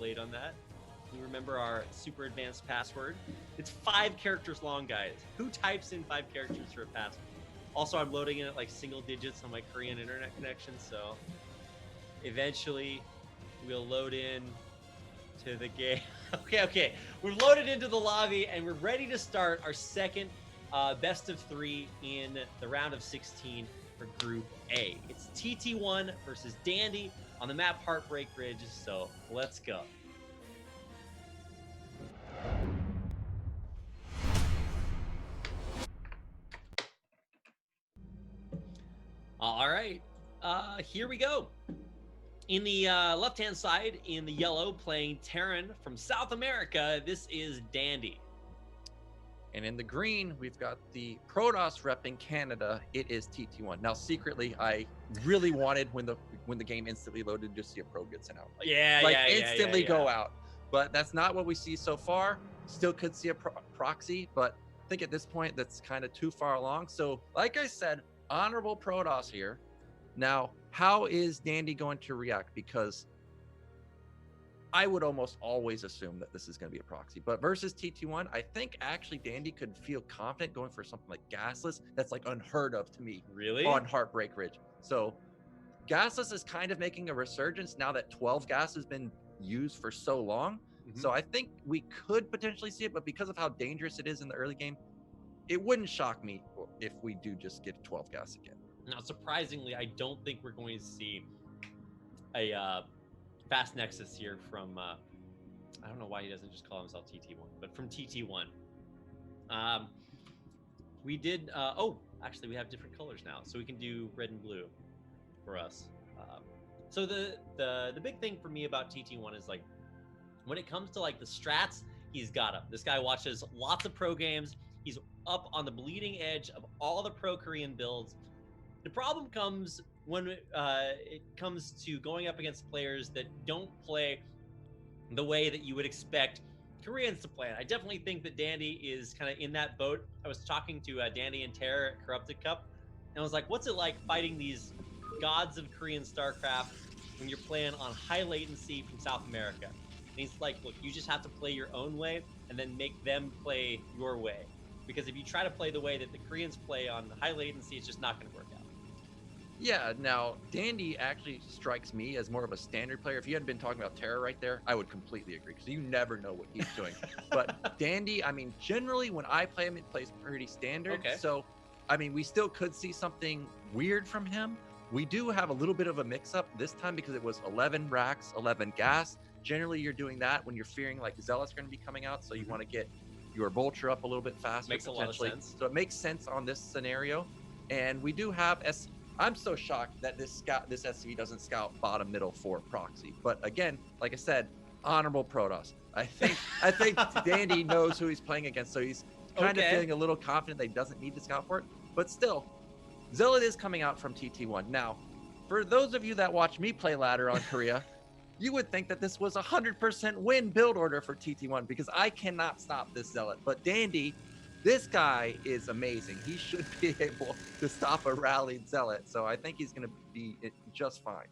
late on that. We remember our super advanced password. It's 5 characters long, guys. Who types in 5 characters for a password? Also, I'm loading in at like single digits on my Korean internet connection, so eventually we'll load in to the game. Okay. We're loaded into the lobby, and we're ready to start our second best of 3 in the round of 16 for Group A. It's TT1 versus Dandy on the map Heartbreak Ridge, so let's go. All right, here we go. In the left-hand side, in the yellow, playing Terran from South America, this is Dandy. And in the green, we've got the Protoss rep in Canada. It is TT1. Now, secretly, I really wanted when the game instantly loaded to see a probe get sent out. Instantly go out. But that's not what we see so far. Still could see a proxy, but I think at this point that's kind of too far along. So, like I said, honorable Protoss here. Now, how is Dandy going to react? Because I would almost always assume that this is going to be a proxy, but versus TT1, I think actually Dandy could feel confident going for something like Gasless. That's like unheard of to me. Really? On Heartbreak Ridge. So Gasless is kind of making a resurgence now that 12 gas has been used for so long. Mm-hmm. So I think we could potentially see it, but because of how dangerous it is in the early game, it wouldn't shock me if we do just get 12 gas again. Now, surprisingly, I don't think we're going to see a fast Nexus here from, I don't know why he doesn't just call himself TT1, but from TT1. We did, actually we have different colors now, so we can do red and blue for us. So the big thing for me about TT1 is like, when it comes to like the strats, he's got them. This guy watches lots of pro games. He's up on the bleeding edge of all the pro Korean builds. The problem comes when it comes to going up against players that don't play the way that you would expect Koreans to play. And I definitely think that Dandy is kind of in that boat. I was talking to Dandy and Terror at Corrupted Cup, and I was like, what's it like fighting these gods of Korean StarCraft when you're playing on high latency from South America? And he's like, look, you just have to play your own way and then make them play your way. Because if you try to play the way that the Koreans play on high latency, it's just not going to work out. Yeah, now, Dandy actually strikes me as more of a standard player. If you hadn't been talking about Terror right there, I would completely agree, because you never know what he's doing. But Dandy, I mean, generally when I play him, it plays pretty standard. Okay. So, I mean, we still could see something weird from him. We do have a little bit of a mix-up this time because it was 11 racks, 11 gas. Generally, you're doing that when you're fearing like Zealot's going to be coming out, so you want to get your Vulture up a little bit faster. Makes a lot of sense. So it makes sense on this scenario. And we do have I'm so shocked that this SCV doesn't scout bottom middle for proxy. But again, like I said, honorable Protoss. I think Dandy knows who he's playing against, so he's kind of feeling a little confident that he doesn't need to scout for it. But still, Zealot is coming out from TT1. Now, for those of you that watch me play ladder on Korea, you would think that this was 100% win build order for TT1, because I cannot stop this Zealot. But Dandy, this guy is amazing. He should be able to stop a rallied Zealot. So I think he's going to be just fine.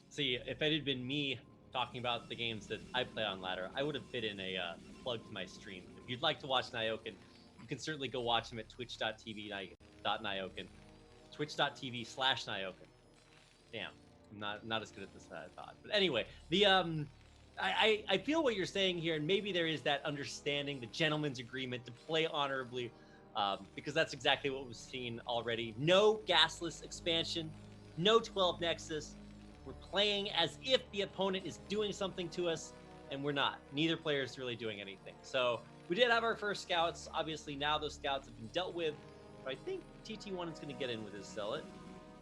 See, if it had been me talking about the games that I play on ladder, I would have fit in a plug to my stream. If you'd like to watch Nyoken, you can certainly go watch him at twitch.tv/Nyoken. Twitch.tv/Nyoken. Damn. I'm not as good at this as I thought. But anyway, the I feel what you're saying here, and maybe there is that understanding, the gentleman's agreement to play honorably, because that's exactly what we've seen already. No gasless expansion, no 12 Nexus. We're playing as if the opponent is doing something to us, and we're not. Neither player is really doing anything. So we did have our first scouts. Obviously, now those scouts have been dealt with. But I think TT1 is going to get in with his Zealot.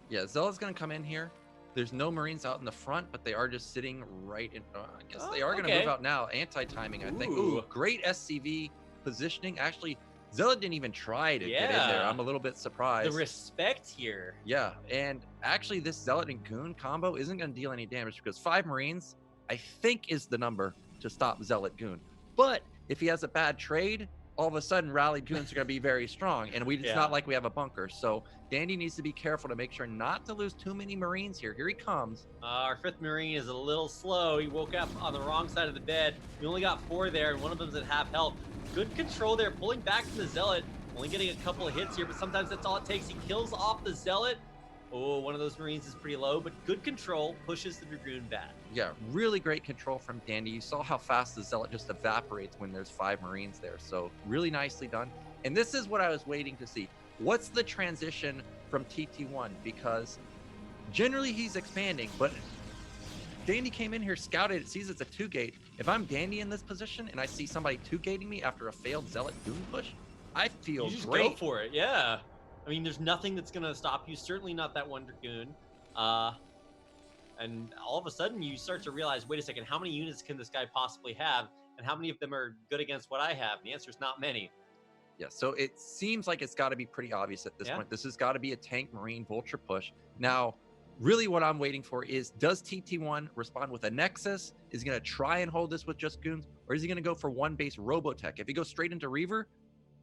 Yeah, Zealot's going to come in here. There's no Marines out in the front, but they are just sitting right in. I guess they are going to move out now. Anti-timing, I think. Ooh, great SCV positioning. Actually, Zealot didn't even try to get in there. I'm a little bit surprised. The respect here. Yeah, and actually, this Zealot and Goon combo isn't going to deal any damage, because 5 Marines, I think, is the number to stop Zealot Goon. But if he has a bad trade, all of a sudden rally goons are going to be very strong, and it's Yeah. not like we have a bunker. So Dandy needs to be careful to make sure not to lose too many Marines here. Here he comes. Our 5th Marine is a little slow. He woke up on the wrong side of the bed. We only got 4 there, and one of them's at half health. Good control there, pulling back from the Zealot. Only getting a couple of hits here, but sometimes that's all it takes. He kills off the Zealot. Oh, one of those Marines is pretty low, but good control, pushes the Dragoon back. Yeah, really great control from Dandy. You saw how fast the Zealot just evaporates when there's 5 Marines there. So really nicely done. And this is what I was waiting to see. What's the transition from TT1? Because generally he's expanding, but Dandy came in here, scouted it, sees it's a 2-gate. If I'm Dandy in this position and I see somebody 2-gating me after a failed Zealot goon push, I feel you just great. go for it, yeah. I mean, there's nothing that's going to stop you. Certainly not that one Dragoon. And all of a sudden, you start to realize, wait a second, how many units can this guy possibly have? And how many of them are good against what I have? And the answer is not many. Yeah, so it seems like it's got to be pretty obvious at this point. This has got to be a tank Marine Vulture push. Now, really what I'm waiting for is, does TT1 respond with a Nexus? Is he going to try and hold this with just goons? Or is he going to go for one base Robotech? If he goes straight into Reaver,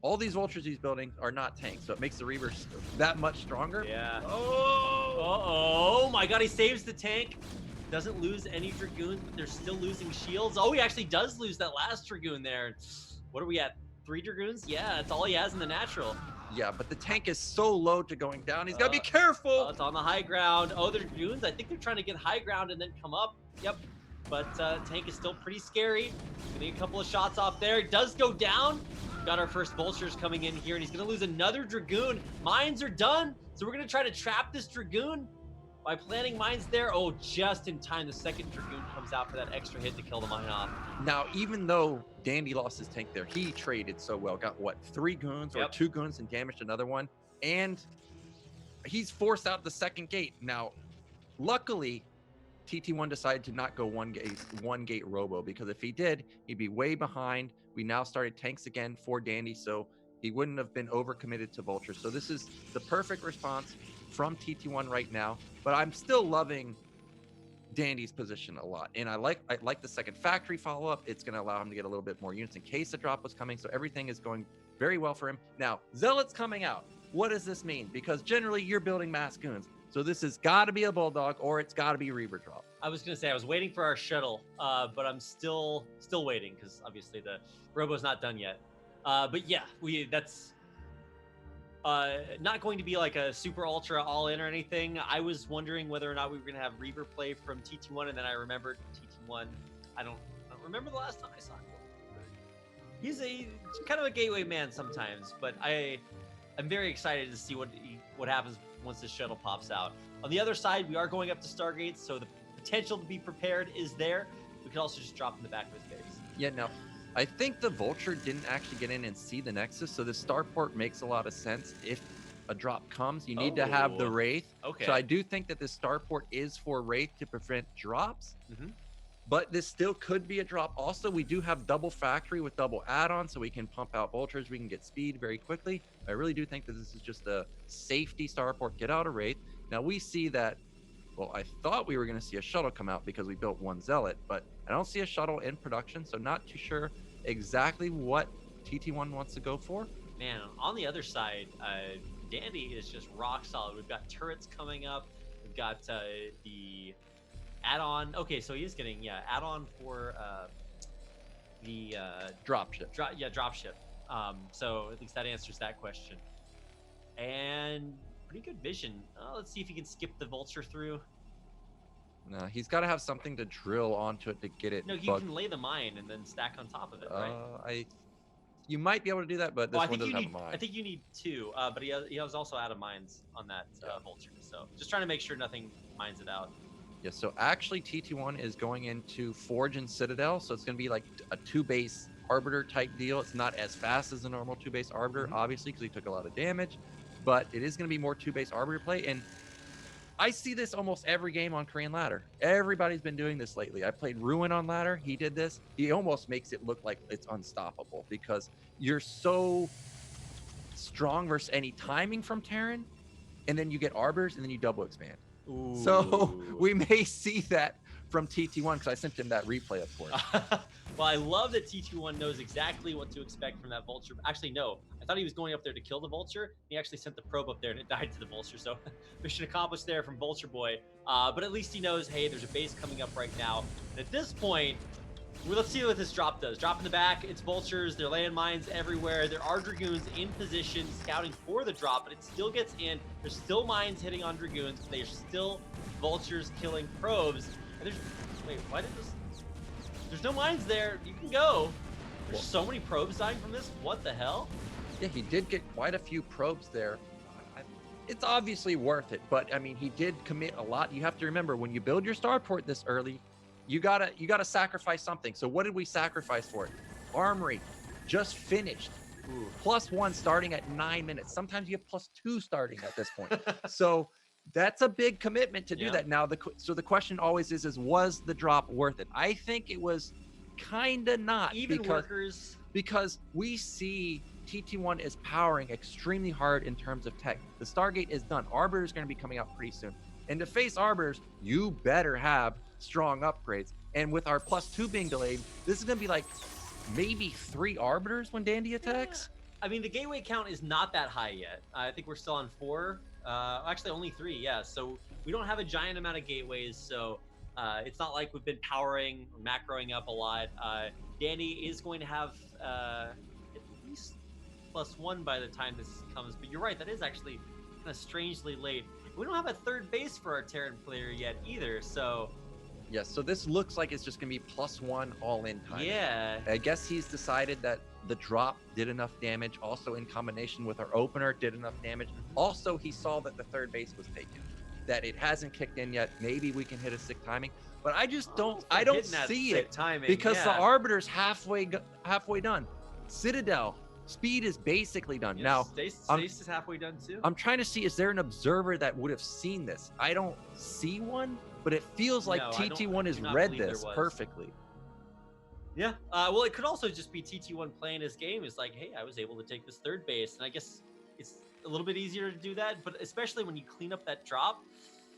all these Vultures he's building are not tanks, so it makes the Reaver that much stronger. Yeah. Oh my god, he saves the tank. Doesn't lose any Dragoons, but they're still losing shields. Oh, he actually does lose that last Dragoon there. What are we at? 3 Dragoons? Yeah, that's all he has in the natural. Yeah, but the tank is so low to going down. He's got to be careful. It's on the high ground. Oh, the Dragoons, I think they're trying to get high ground and then come up. Yep. But tank is still pretty scary. Getting a couple of shots off there. It does go down. Got our first Vultures coming in here, and he's going to lose another Dragoon. Mines are done, so we're going to try to trap this Dragoon by planting mines there. Oh, just in time, the second Dragoon comes out for that extra hit to kill the mine off. Now, even though Dandy lost his tank there, he traded so well. Got, what, 3 goons or 2 goons and damaged another one. And he's forced out the second gate. Now, luckily, TT1 decided to not go one gate robo, because if he did, he'd be way behind. We now started tanks again for Dandy, so he wouldn't have been overcommitted to Vulture. So this is the perfect response from TT1 right now. But I'm still loving Dandy's position a lot, and I like the second factory follow-up. It's going to allow him to get a little bit more units in case the drop was coming. So everything is going very well for him. Now, Zealot's coming out. What does this mean? Because generally you're building mass goons. So this has got to be a Bulldog, or it's got to be Reaver drop. I was going to say, I was waiting for our shuttle, but I'm still waiting, because obviously the Robo's not done yet. But yeah, that's not going to be like a super ultra all in or anything. I was wondering whether or not we were going to have Reaver play from TT1, and then I remembered TT1. I don't remember the last time I saw him. He's kind of a gateway man sometimes, but I'm very excited to see what happens once the shuttle pops out. On the other side, we are going up to Stargates, so the potential to be prepared is there. We could also just drop in the back of his base. Yeah, no. I think the Vulture didn't actually get in and see the Nexus, so the starport makes a lot of sense. If a drop comes, you need to have the Wraith. Okay. So I do think that this starport is for Wraith to prevent drops. Mm-hmm. But this still could be a drop. Also, we do have double factory with double add-on, so we can pump out Vultures. We can get speed very quickly. I really do think that this is just a safety starport. Get out of Wraith. Now, we see that, well, I thought we were going to see a shuttle come out because we built 1 Zealot, but I don't see a shuttle in production, so not too sure exactly what TT1 wants to go for. Man, on the other side, Dandy is just rock solid. We've got turrets coming up. We've got the add-on. Okay, so he is getting add-on for the dropship. Dropship. So at least that answers that question. And pretty good vision. Let's see if he can skip the Vulture through. No, he's got to have something to drill onto it to get it. No, you can lay the mine and then stack on top of it, right? You might be able to do that, but this one doesn't have a mine. I think you need 2, but he was also out of mines on that Vulture. So just trying to make sure nothing mines it out. Yeah, so actually TT1 is going into Forge and Citadel, so it's going to be like a 2-base Arbiter type deal. It's not as fast as a normal 2-base Arbiter, obviously, because he took a lot of damage, but it is going to be more 2-base Arbiter play, and I see this almost every game on Korean Ladder. Everybody's been doing this lately. I played Ruin on Ladder. He did this. He almost makes it look like it's unstoppable because you're so strong versus any timing from Terran, and then you get Arbiters, and then you double expand. Ooh. So we may see that from TT1 because I sent him that replay, of course. Well, I love that TT1 knows exactly what to expect from that vulture. Actually, no, I thought he was going up there to kill the vulture. He actually sent the probe up there and it died to the vulture. So mission accomplished there from Vulture Boy. But at least he knows, hey, there's a base coming up right now. And at this point, let's see what this drop does. Drop in the back, it's vultures. They're laying mines everywhere. There are dragoons in position scouting for the drop, but it still gets in. There's still mines hitting on dragoons. There's still vultures killing probes. And there's, wait, why did this? There's no mines there. You can go. There's so many probes dying from this. What the hell? Yeah, he did get quite a few probes there. It's obviously worth it, but I mean, he did commit a lot. You have to remember, when you build your starport this early, you gotta sacrifice something. So what did we sacrifice for it? Armory, just finished. Ooh. +1 starting at 9 minutes. Sometimes you have +2 starting at this point. So that's a big commitment to do that. Now, so the question always is was the drop worth it? I think it was kind of not. Even workers. Because we see TT1 is powering extremely hard in terms of tech. The Stargate is done. Arbiter is going to be coming out pretty soon. And to face Arbiters, you better have strong upgrades. And with our +2 being delayed, this is going to be like maybe 3 Arbiters when Dandy attacks. I mean, the gateway count is not that high yet. I think we're still on 4. Actually, only 3, yeah. So we don't have a giant amount of gateways. So it's not like we've been powering or macroing up a lot. Dandy is going to have at least +1 by the time this comes. But you're right, that is actually kind of strangely late. We don't have a third base for our Terran player yet either, so... Yes, so this looks like it's just going to be +1 all-in time. Yeah. I guess he's decided that the drop did enough damage, also in combination with our opener did enough damage. Also, he saw that the third base was taken, that it hasn't kicked in yet. Maybe we can hit a sick timing, but I just don't see it timing, because the Arbiter's halfway done. Citadel, speed is basically done. Yes, now, Stace is halfway done too. I'm trying to see, is there an observer that would have seen this? I don't see one, but it feels like TT1 has read this perfectly. Yeah, well, it could also just be TT1 playing his game. It's like, hey, I was able to take this third base, and I guess it's a little bit easier to do that, but especially when you clean up that drop,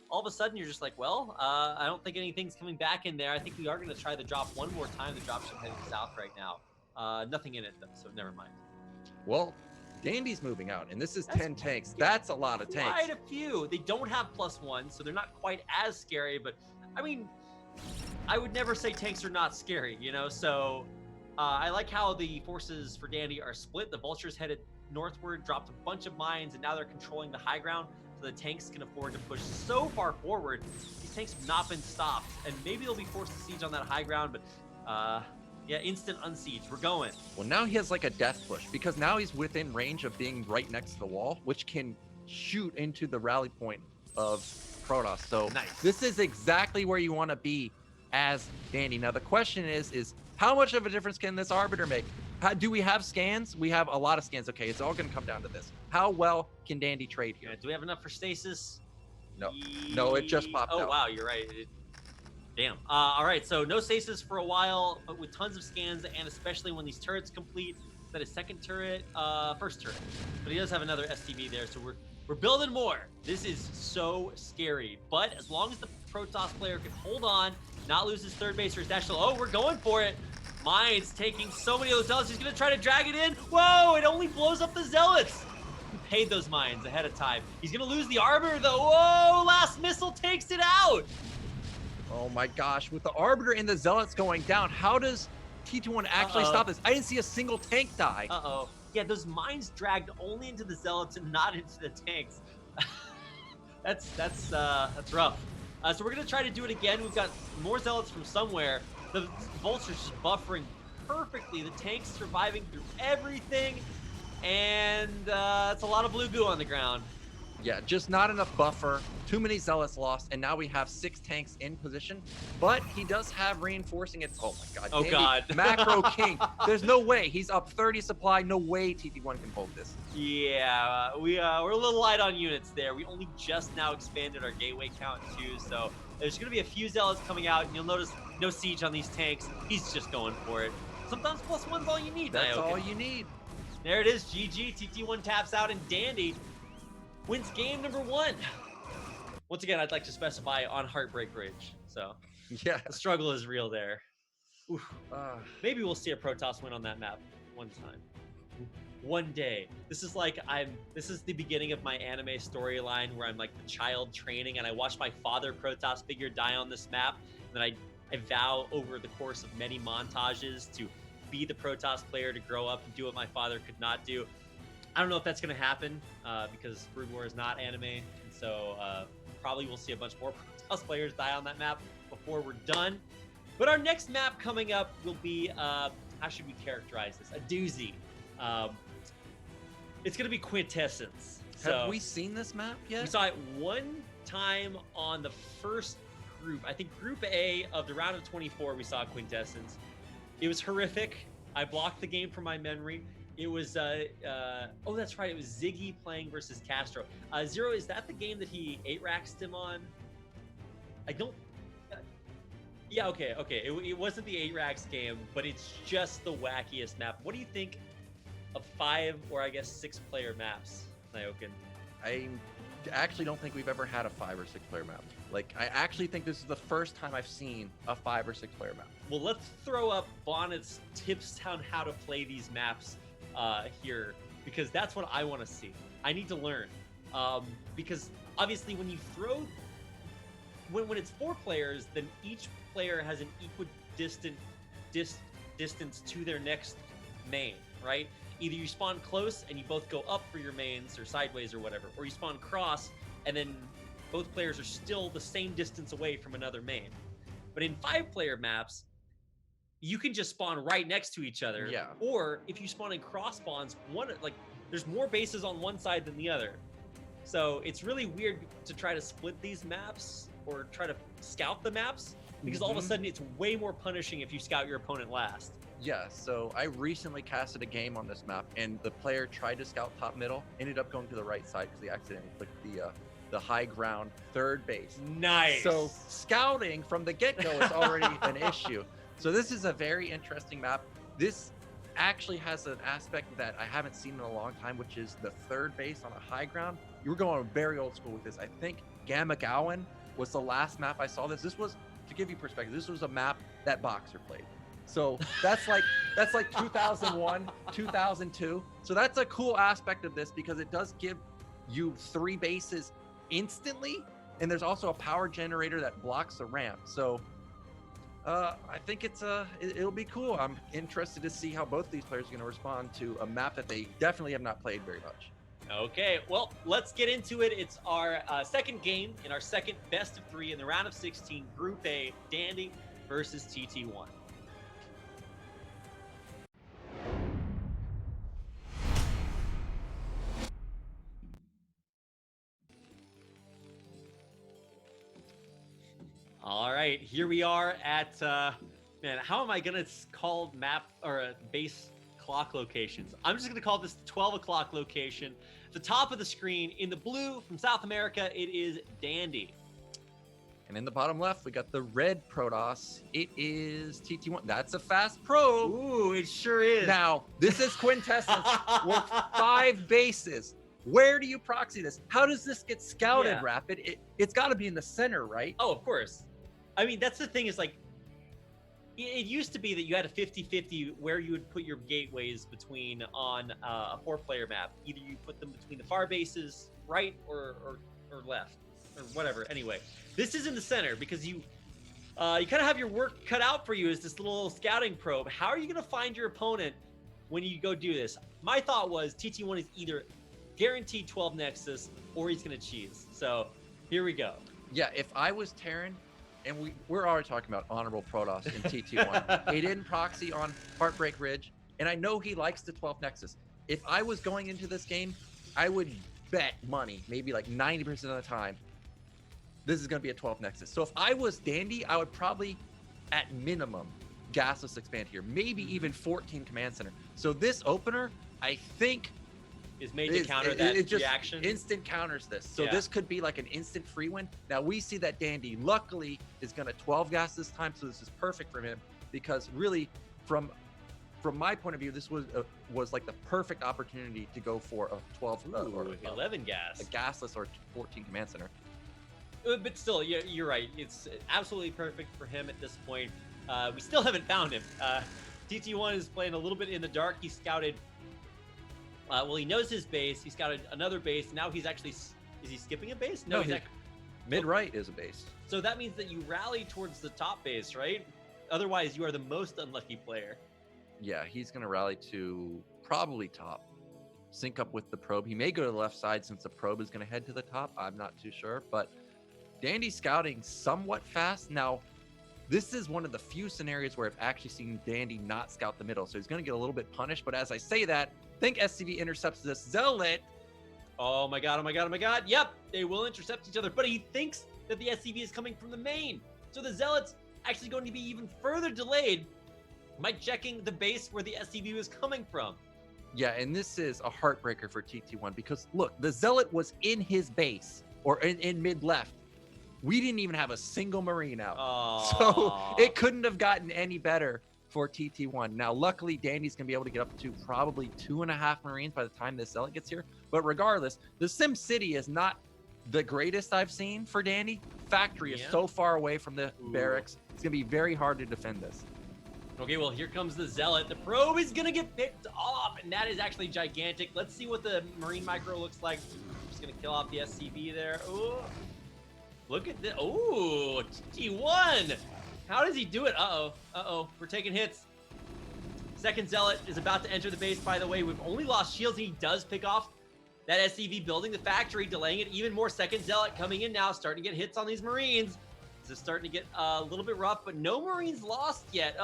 all of a sudden you're just like, well, I don't think anything's coming back in there. I think we are going to try the drop one more time. The drop's heading south right now. Nothing in it, though, so never mind. Well, Dandy's moving out, and this is 10 tanks. That's a lot of tanks. Quite a few. They don't have +1, so they're not quite as scary, but, I mean, I would never say tanks are not scary, you know? So I like how the forces for Dandy are split. The Vultures headed northward, dropped a bunch of mines, and now they're controlling the high ground, so the tanks can afford to push so far forward. These tanks have not been stopped, and maybe they'll be forced to siege on that high ground, but yeah, instant unsiege. We're going. Well, now he has like a death push because now he's within range of being right next to the wall, which can shoot into the rally point of Protoss. So nice. This is exactly where you want to be as Dandy. Now the question is how much of a difference can this Arbiter make? Do we have scans? We have a lot of scans. Okay, it's all going to come down to this. How well can Dandy trade here? Do we have enough for stasis? No, it just popped out. Oh, wow, you're right. Damn. All right, so no stasis for a while, but with tons of scans, and especially when these turrets complete. Is that his second turret? First turret. But he does have another STB there, so we're building more. This is so scary. But as long as the Protoss player can hold on, not lose his third base or his dash. Oh, we're going for it. Mine's taking so many of those zealots. He's going to try to drag it in. Whoa, it only blows up the zealots. He paid those mines ahead of time. He's going to lose the Arbiter, though. Whoa, last missile takes it out. Oh my gosh, with the Arbiter and the Zealots going down, how does TT1 actually stop this? I didn't see a single tank die. Yeah, those mines dragged only into the Zealots and not into the tanks. That's rough. So we're gonna try to do it again. We've got more Zealots from somewhere. The Vulture's just buffering perfectly. The tanks surviving through everything. And it's a lot of blue goo on the ground. Yeah, just not enough buffer. Too many Zealots lost, and now we have 6 tanks in position. But he does have reinforcing it. Oh my god. Oh god. Macro King. There's no way. He's up 30 supply. No way TT1 can hold this. Yeah, we're a little light on units there. We only just now expanded our gateway count too, so there's gonna be a few Zealots coming out, and you'll notice no siege on these tanks. He's just going for it. Sometimes +1's all you need. That's all you need. There it is. GG. TT1 taps out, and Dandy wins game number 1. Once again, I'd like to specify on Heartbreak Ridge. So Yeah. The struggle is real there. Oof. Uh, Maybe we'll see a Protoss win on that map one time. One day. This is the beginning of my anime storyline where I'm like the child training and I watch my father Protoss figure die on this map. And then I vow over the course of many montages to be the Protoss player, to grow up and do what my father could not do. I don't know if that's going to happen because Brood War is not anime. And so probably we'll see a bunch more Protoss players die on that map before we're done. But our next map coming up will be, how should we characterize this? A doozy. It's going to be Quintessence. Have we seen this map yet? We saw it one time on the first group. I think Group A of the round of 24, we saw Quintessence. It was horrific. I blocked the game from my memory. It was, oh, that's right. It was Ziggy playing versus Castro. Zero, is that the game that he 8-raxed him on? I don't... Yeah, okay. It wasn't the 8-racks game, but it's just the wackiest map. What do you think of 5 or I guess 6-player maps, Nyokin? I actually don't think we've ever had a 5 or 6-player map. Like, I actually think this is the first time I've seen a 5 or 6-player map. Well, let's throw up Bonnet's tips on how to play these maps here, because that's what I want to see. I need to learn. Because obviously when you throw... When it's 4 players, then each player has an equidistant distance to their next main, right? Either you spawn close and you both go up for your mains or sideways or whatever, or you spawn cross and then both players are still the same distance away from another main. But in 5-player maps, you can just spawn right next to each other. Yeah. Or if you spawn in cross spawns, there's more bases on one side than the other. So it's really weird to try to split these maps or try to scout the maps, because all of a sudden it's way more punishing if you scout your opponent last. Yeah, so I recently casted a game on this map, and the player tried to scout top middle, ended up going to the right side because he accidentally clicked the high ground 3rd base. Nice. So scouting from the get-go is already an issue. So this is a very interesting map. This actually has an aspect that I haven't seen in a long time, which is the 3rd base on a high ground. You were going very old school with this. I think Gamma Gowan was the last map I saw this. This was, to give you perspective, this was a map that Boxer played. So that's like 2001, 2002. So that's a cool aspect of this because it does give you 3 bases instantly, and there's also a power generator that blocks the ramp. So I think it'll be cool. I'm interested to see how both these players are going to respond to a map that they definitely have not played very much. Okay, well, let's get into it. It's our second game in our second best of 3 in the round of 16, Group A, Dandy versus TT1. All right, here we are at, man, how am I going to call map or base clock locations? I'm just going to call this the 12 o'clock location. At the top of the screen, in the blue from South America, it is Dandy. And in the bottom left, we got the red Protoss. It is TT1. That's a fast probe. Ooh, it sure is. Now, this is Quintessence with 5 bases. Where do you proxy this? How does this get scouted, Yeah. Rapid? It's got to be in the center, right? Oh, of course. I mean, that's the thing is like, it used to be that you had a 50-50 where you would put your gateways between on a 4-player map. Either you put them between the far bases, right, or left, or whatever. Anyway, this is in the center because you kind of have your work cut out for you as this little scouting probe. How are you going to find your opponent when you go do this? My thought was TT1 is either guaranteed 12 Nexus or he's going to cheese. So here we go. Yeah, if I was Terran, and we're already talking about honorable Protoss in TT1. He didn't proxy on Heartbreak Ridge, and I know he likes the 12 Nexus. If I was going into this game, I would bet money, maybe like 90% of the time, this is going to be a 12 Nexus. So if I was Dandy, I would probably, at minimum, gasless expand here, maybe even 14 command center. So this opener, I think, is made to counter that just reaction. Instant counters this. So Yeah. this could be like an instant free win. Now we see that Dandy luckily is going to 12 gas this time, so this is perfect for him because really from my point of view, this was like the perfect opportunity to go for a 12 or 11 gas. a gasless or 14 command center. But still, you're right. It's absolutely perfect for him at this point. We still haven't found him. TT1 is playing a little bit in the dark. He scouted. Well, he knows his base. He scouted another base. Now he's actually. Is he skipping a base? No, he's actually. Mid-right is a base. So that means that you rally towards the top base, right? Otherwise, you are the most unlucky player. Yeah, he's going to rally to probably top. Sync up with the probe. He may go to the left side since the probe is going to head to the top. I'm not too sure. But Dandy's scouting somewhat fast. Now, this is one of the few scenarios where I've actually seen Dandy not scout the middle. So he's going to get a little bit punished. But as I say that, think SCV intercepts this Zealot. Oh my god, oh my god, oh my god. Yep, they will intercept each other, but he thinks that the SCV is coming from the main. So the Zealot's actually going to be even further delayed by checking the base where the SCV was coming from. Yeah, and this is a heartbreaker for TT1 because, look, the Zealot was in his base or in mid-left. We didn't even have a single Marine out. Aww. So it couldn't have gotten any better for TT1. Now, luckily, Dandy's going to be able to get up to probably 2.5 Marines by the time this Zealot gets here. But regardless, the Sim City is not the greatest I've seen for Dandy. Factory is so far away from the barracks. It's going to be very hard to defend this. Okay, well, here comes the Zealot. The probe is going to get picked off, and that is actually gigantic. Let's see what the Marine Micro looks like. Just going to kill off the SCV there. Ooh. Look at this. Ooh, TT1. How does he do it? Uh-oh. Uh-oh. We're taking hits. Second Zealot is about to enter the base, by the way. We've only lost shields, and he does pick off that SCV building the factory, delaying it even more. Second Zealot coming in now, starting to get hits on these Marines. This is starting to get a little bit rough, but no Marines lost yet.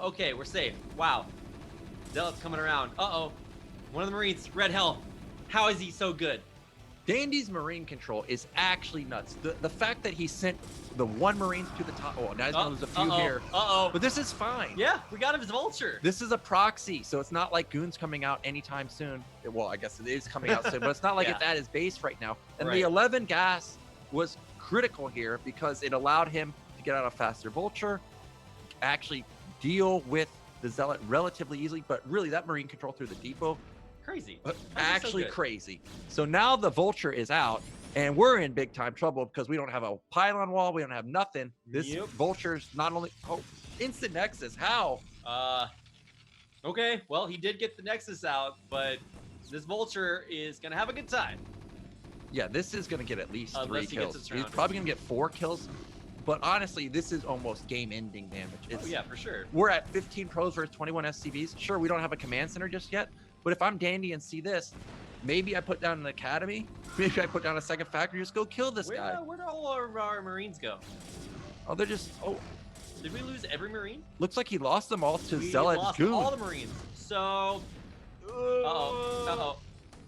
Okay, we're safe. Wow. Zealot's coming around. Uh-oh. One of the Marines, Red Hell. How is he so good? Dandy's Marine control is actually nuts. The fact that he sent the one Marine to the top. Oh, now he's going to lose a few here. But this is fine. Yeah, we got his Vulture. This is a proxy, so it's not like Goon's coming out anytime soon. Well, I guess it is coming out soon, but it's not like it's at his base right now. And the 11 gas was critical here because it allowed him to get out a faster Vulture, actually deal with the Zealot relatively easily, but really that Marine control through the depot, crazy. Actually crazy. So now the Vulture is out, and we're in big time trouble because we don't have a pylon wall, we don't have nothing. This Vulture's not only instant Nexus. How? Okay, well, he did get the Nexus out, but this Vulture is gonna have a good time. Yeah, this is gonna get at least 3 kills. He's round. probably gonna get 4 kills. But honestly, this is almost game-ending damage. Oh yeah, for sure. We're at 15 pros versus 21 SCVs. Sure, we don't have a command center just yet. But if I'm Dandy and see this, maybe I put down an academy. Maybe I put down a second factory. Just go kill this guy. Where do all our Marines go? Oh, they're just. Oh, did we lose every Marine? Looks like he lost them all to Zealot Goon. We lost all the Marines. So,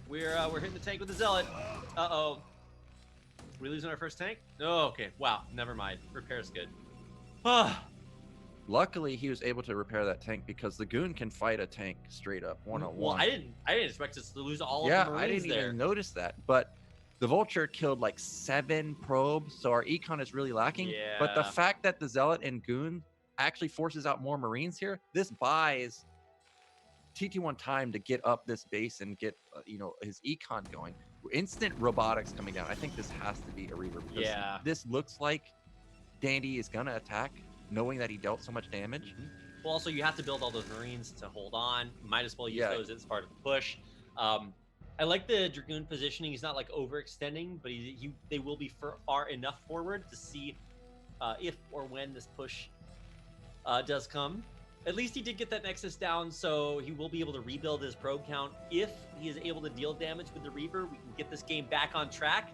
we're hitting the tank with the Zealot. We losing our first tank? Oh, okay. Wow. Never mind. Repair's good. Luckily, he was able to repair that tank because the Goon can fight a tank straight up one-on-one. Well, I didn't expect us to lose all of the Marines. Yeah, I didn't even notice that. But the Vulture killed like 7 probes, so our econ is really lacking. Yeah. But the fact that the Zealot and Goon actually forces out more Marines here, this buys TT1 time to get up this base and get his econ going. Instant robotics coming down. I think this has to be a Reaver. Yeah. This looks like Dandy is gonna attack, knowing that he dealt so much damage. Well, also you have to build all those Marines to hold on. Might as well use those as part of the push. I like the Dragoon positioning. He's not like overextending, but they will be far enough forward to see if or when this push does come. At least he did get that Nexus down, so he will be able to rebuild his probe count. If he is able to deal damage with the Reaver, we can get this game back on track.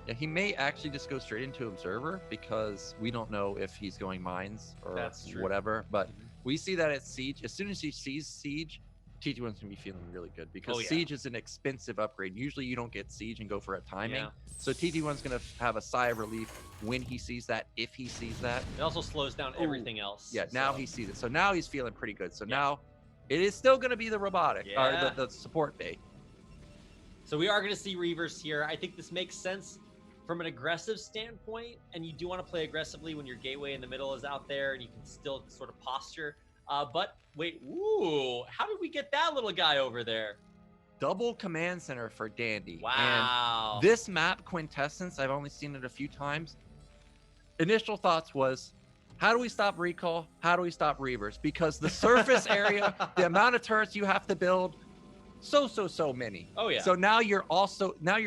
Yeah, he may actually just go straight into Observer because we don't know if he's going Mines or whatever. But we see that at Siege. As soon as he sees Siege, TT1's going to be feeling really good because Siege is an expensive upgrade. Usually you don't get Siege and go for a timing. So TT1's going to have a sigh of relief when he sees that, if he sees that. It also slows down everything else. Yeah, now he sees it. So now he's feeling pretty good. So now it is still going to be the robotic, or the support bay. So we are going to see Reavers here. I think this makes sense from an aggressive standpoint, and you do want to play aggressively when your gateway in the middle is out there and you can still sort of posture. But wait, how did we get that little guy over there? double command center for Dandy. Wow. And this map, Quintessence, I've only seen it a few times. Initial thoughts was, how do we stop recall? How do we stop Reavers? Because the surface area, the amount of turrets you have to build, so many. Oh yeah. So now you're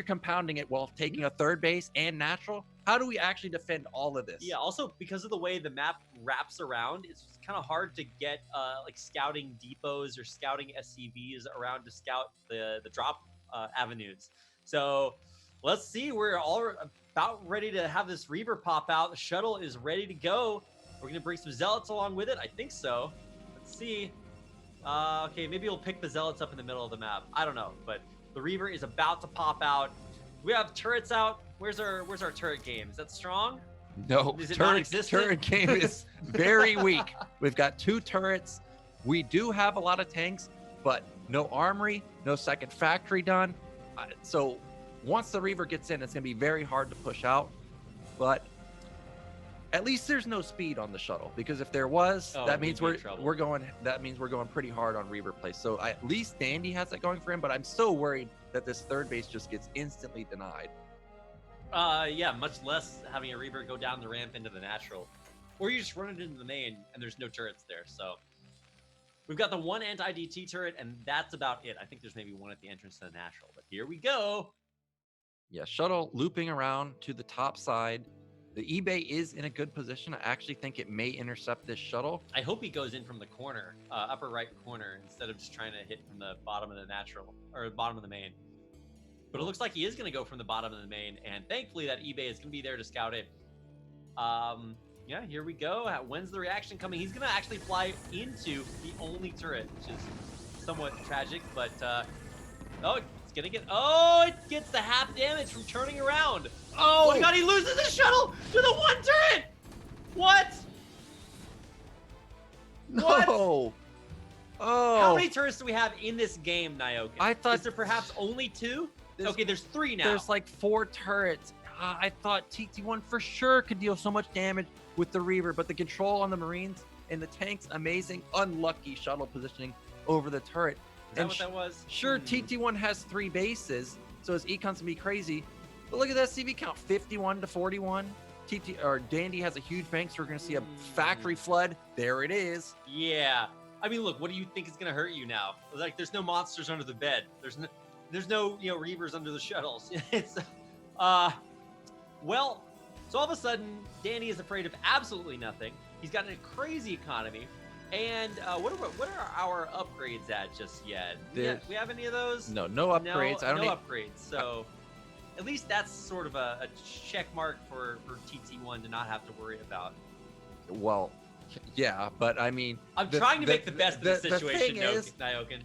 compounding it while taking a third base and natural. How do we actually defend all of this? Yeah, also because of the way the map wraps around, it's kind of hard to get like scouting depots or scouting SCVs around to scout the drop avenues. So let's see, we're all about ready to have this Reaver pop out. The shuttle is ready to go. We're gonna bring some Zealots along with it. I think so. Let's see. Okay, maybe we'll pick the Zealots up in the middle of the map. I don't know, but the Reaver is about to pop out. We have turrets out. Where's our turret game? Is that strong? No, Is it turret game is very weak. We've got 2 turrets. We do have a lot of tanks, but no armory, no second factory done. So once the Reaver gets in, it's going to be very hard to push out. But at least there's no speed on the shuttle, because if there was, that means we're going pretty hard on Reaver play. So at least Dandy has that going for him, but I'm so worried that this third base just gets instantly denied. Yeah, much less having a Reaver go down the ramp into the natural. Or you just run it into the main and there's no turrets there. So we've got the 1 anti-DT turret, and that's about it. I think there's maybe 1 at the entrance to the natural, but here we go. Yeah, shuttle looping around to the top side. The eBay is in a good position. I actually think it may intercept this shuttle. I hope he goes in from the corner, upper right corner, instead of just trying to hit from the bottom of the natural, or bottom of the main. But it looks like he is going to go from the bottom of the main, and thankfully that eBay is going to be there to scout it. Yeah, here we go. When's the reaction coming? He's going to actually fly into the only turret, which is somewhat tragic, but oh, it's going to get, it gets the half damage from turning around. Oh my god, he loses the shuttle to the 1 turret! What? No. What? Oh. How many turrets do we have in this game, Nyoken? I thought... Is there perhaps only 2? Okay, there's 3 now. There's like 4 turrets. I thought TT1 for sure could deal so much damage with the Reaver, but the control on the Marines and the tanks, amazing. Unlucky shuttle positioning over the turret. Is that what that was? Sure, TT1 has 3 bases, so his econ's gonna be crazy. But look at that CV count, 51 to 41. Dandy has a huge bank, so we're gonna see a factory flood. There it is. Yeah. I mean, look, what do you think is gonna hurt you now? Like, there's no monsters under the bed. There's no Reavers under the shuttles. It's well, so all of a sudden, Danny is afraid of absolutely nothing. He's got a crazy economy. And what are our upgrades at just yet? We have any of those? No upgrades. No upgrades. So at least that's sort of a check mark for TT1 to not have to worry about. Well, yeah, but I mean, I'm trying to make the best of the situation, Nyoken.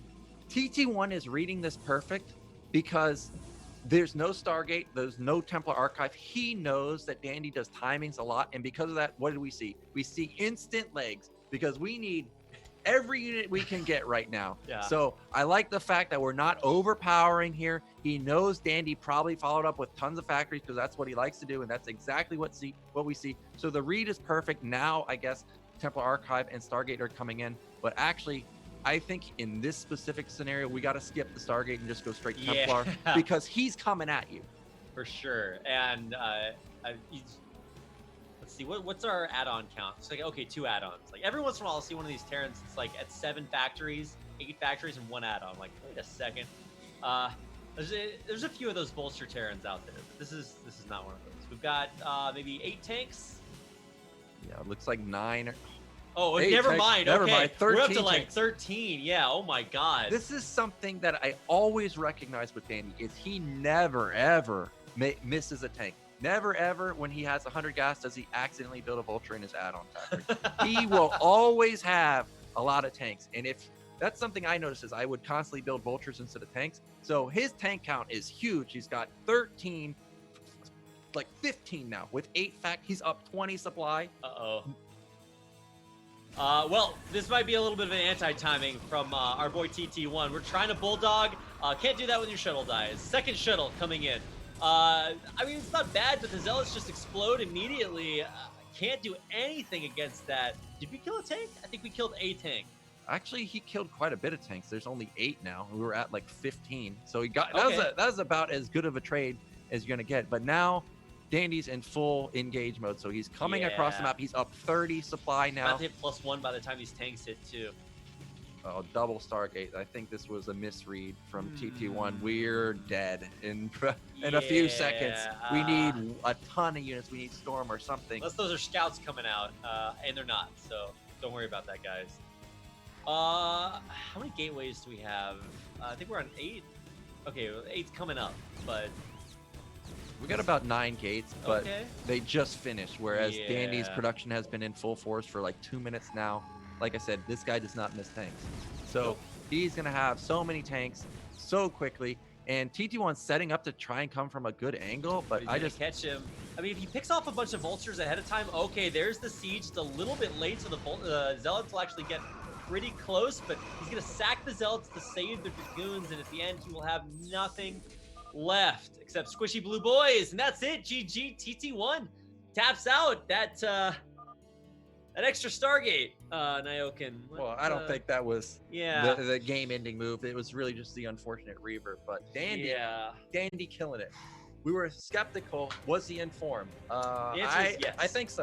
TT1 is reading this perfect because there's no Stargate, there's no Templar Archive. He knows that Dandy does timings a lot, and because of that, what did we see? We see instant legs, because we need every unit we can get right now. Yeah. So I like the fact that we're not overpowering here. He knows Dandy probably followed up with tons of factories because that's what he likes to do, and that's exactly what we see. So the read is perfect. Now I guess Templar Archive and Stargate are coming in, but actually I think in this specific scenario we got to skip the Stargate and just go straight Templar because he's coming at you. For sure. And let's see, what's our add-on count? It's like, okay, 2 add-ons. Like every once in a while I'll see one of these Terrans, it's like at 7 factories, 8 factories, and 1 add-on. Like, wait a second. There's a few of those Vulture Terrans out there, but this is not one of those. We've got maybe 8 tanks. Yeah, it looks like 9. Oh, never mind. Never okay, mind. 13 we're up to like tanks. 13. Yeah. Oh my God. This is something that I always recognize with Dandy is he never ever misses a tank. Never ever, when he has 100 gas, does he accidentally build a Vulture in his add-on factory. He will always have a lot of tanks, and if that's something I noticed is I would constantly build Vultures instead of tanks. So his tank count is huge. He's got 13, like 15 now with 8 he's up 20 supply. Well, this might be a little bit of an anti-timing from our boy TT1. We're trying to bulldog. Can't do that when your shuttle dies. Second shuttle coming in. I mean, it's not bad, but the Zealots just explode immediately. Can't do anything against that. Did we kill a tank? I think we killed a tank. Actually, he killed quite a bit of tanks. There's only 8 now. We were at like 15. So he got Okay. that was about as good of a trade as you're gonna get. But now Dandy's in full engage mode. So he's coming across the Yeah. map. He's up 30 supply About now. to hit +1 by the time these tanks hit too. Oh, double Stargate. I think this was a misread from TT1. We're dead in a few seconds. We need a ton of units. We need Storm or something. Unless those are scouts coming out, and they're not. So don't worry about that, guys. How many gateways do we have? I think we're on 8. Okay, 8's coming up, but We got about 9 gates, but okay. they just finished. Whereas Dandy's Yeah. production has been in full force for like 2 minutes now. Like I said, this guy does not miss tanks. So Nope. he's gonna have so many tanks so quickly. And TT1's setting up to try and come from a good angle, but He's I gonna just catch him. I mean, if he picks off a bunch of vultures ahead of time, okay, there's the siege. It's a little bit late, so the zealots will actually get pretty close, but he's gonna sack the zealots to save the dragoons, and at the end, he will have nothing left except squishy blue boys, and that's it. GG. TT1 taps out that extra Stargate. Nyokin. well, I don't think that was Yeah. the game-ending move. It was really just the unfortunate reaver. But Dandy, Yeah. Dandy killing it. We were skeptical. Was he informed? The answer is yes. I think so.